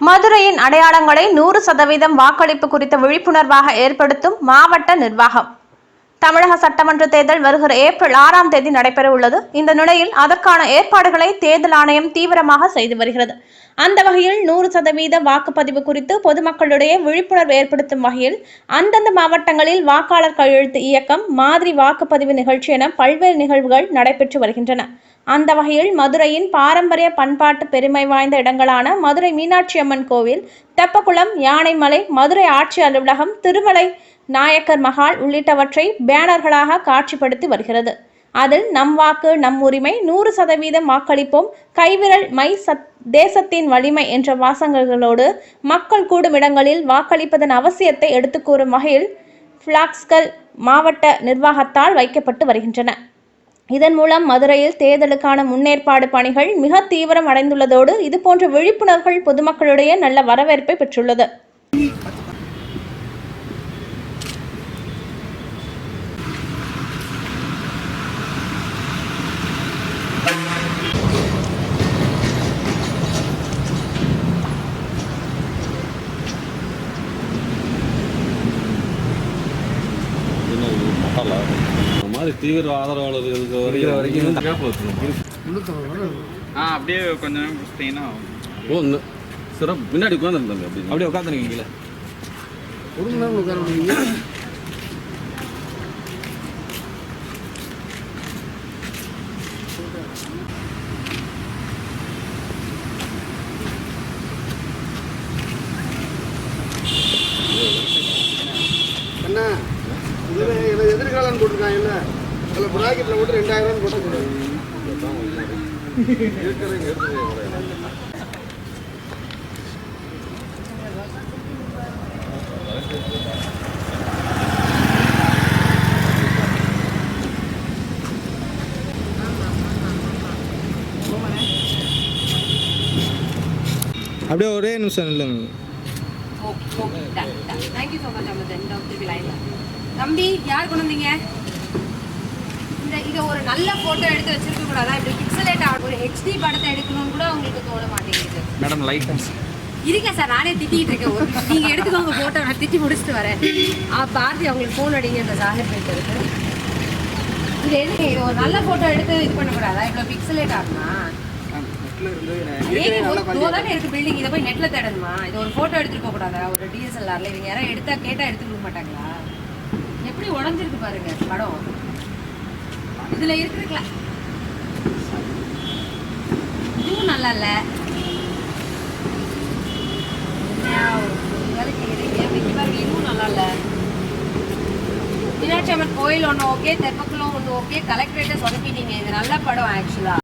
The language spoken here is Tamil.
மதுரையின் அடையாளங்களை 100% வாக்களிப்பு குறித்த விழிப்புணர்வாக ஏற்படுத்தும் மாவட்ட நிர்வாகம். தமிழக சட்டமன்ற தேர்தல் வருகிற ஏப்ரல் 6ஆம் தேதி நடைபெற உள்ளது. இந்த நிலையில் அதற்கான ஏற்பாடுகளை தேர்தல் ஆணையம் தீவிரமாக செய்து வருகிறது. அந்த வகையில் 100% வாக்குப்பதிவு குறித்து பொதுமக்களிடையே விழிப்புணர்வு ஏற்படுத்தும் வகையில் அந்தந்த மாவட்டங்களில் வாக்காளர் கையெழுத்து இயக்கம், மாதிரி வாக்குப்பதிவு நிகழ்ச்சி என பல்வேறு நிகழ்வுகள் நடைபெற்று வருகின்றன. அந்த வகையில் மதுரையின் பாரம்பரிய பண்பாட்டு பெருமை வாய்ந்த இடங்களான மதுரை மீனாட்சி அம்மன் கோவில், தெப்பக்குளம், யானைமலை, மதுரை ஆட்சி அலுவலகம், திருமலை நாயக்கர் மஹால் உள்ளிட்டவற்றை பேனர்களாக காட்சிப்படுத்தி வருகிறது. அதில் நம் வாக்கு நம் உரிமை, 100% வாக்களிப்போம், கைவிரல் மை தேசத்தின் வலிமை என்ற வாசகங்களோடு மக்கள் கூடும் இடங்களில் வாக்களிப்பதன் அவசியத்தை எடுத்துக்கூறும் வகையில் பிளாக்ஸ்கள் மாவட்ட நிர்வாகத்தால் வைக்கப்பட்டு வருகின்றன. இதன் மூலம் மதுரையில் தேர்தலுக்கான முன்னேற்பாடு பணிகள் மிக தீவிரம் அடைந்துள்ளதோடு இதுபோன்ற விழிப்புணர்வுகள் பொதுமக்களிடையே நல்ல வரவேற்பை பெற்றுள்ளது. தீவிர ஆதரவாளர்கள் வரைக்கும் அப்படியே கொஞ்சம் சிறப்பு பின்னாடி உட்காந்துருந்தாங்க. அப்படியே உட்காந்துருக்கீங்களா? ஒரு மணி நேரம் உட்கார அண்ணா இதில் எதிர்காலம் போட்டிருக்காங்க. இல்லை அதில் ப்ராக்கெட்டில் போட்டு 2000 போட்டு அப்படியே ஒரே நிமிஷம் இல்லைங்க. தம்பி யார் கொண்டு வந்தீங்க? இதை ஒரு நல்ல போட்டோ எடுத்து வச்சிருக்க கூடாதா? இப்படி பிக்சலேட் ஒரு HD படத்தை எடுக்கணும்னு கூட உங்களுக்கு தோண மாட்டேங்குது. மேடம் லைட் இருங்க சார், நானே திட்டிகிட்டு இருக்கேன். நீங்கள் எடுத்துக்கோங்க போட்டோ, நான் திட்டி முடிச்சுட்டு வரேன். பாரதி அவங்களுக்கு ஃபோன் அடிங்க இந்த சாகர் பேசுறது. இது எதுக்கு ஒரு நல்ல போட்டோ எடுத்து இது பண்ணக்கூடாதா? இவ்வளோ பிக்சலேட் ஆகுமா? தானே இருக்கு பில்டிங், இதை போய் நெட்ல தேடணுமா? இது ஒரு போட்டோ எடுத்துட்டு போக கூடாதா? ஒரு DSLRல இவங்க யாராவது எடுத்தா கேட்டா எடுத்து கொடுக்க மாட்டாங்களா? எப்படி உடஞ்சிருக்கு பாருங்க படம். இதுல இருக்குதுங்களா? இதுவும் நல்லா இல்ல. இதுவும் நல்லா இல்ல. மீனாட்சி அம்மன் கோயில் ஒன்று ஓகே, தெப்பக்குளம் ஒன்று ஓகே, கலெக்டரேட்டை சொதப்பிட்டீங்க. இது நல்ல படம் ஆக்சுவலா.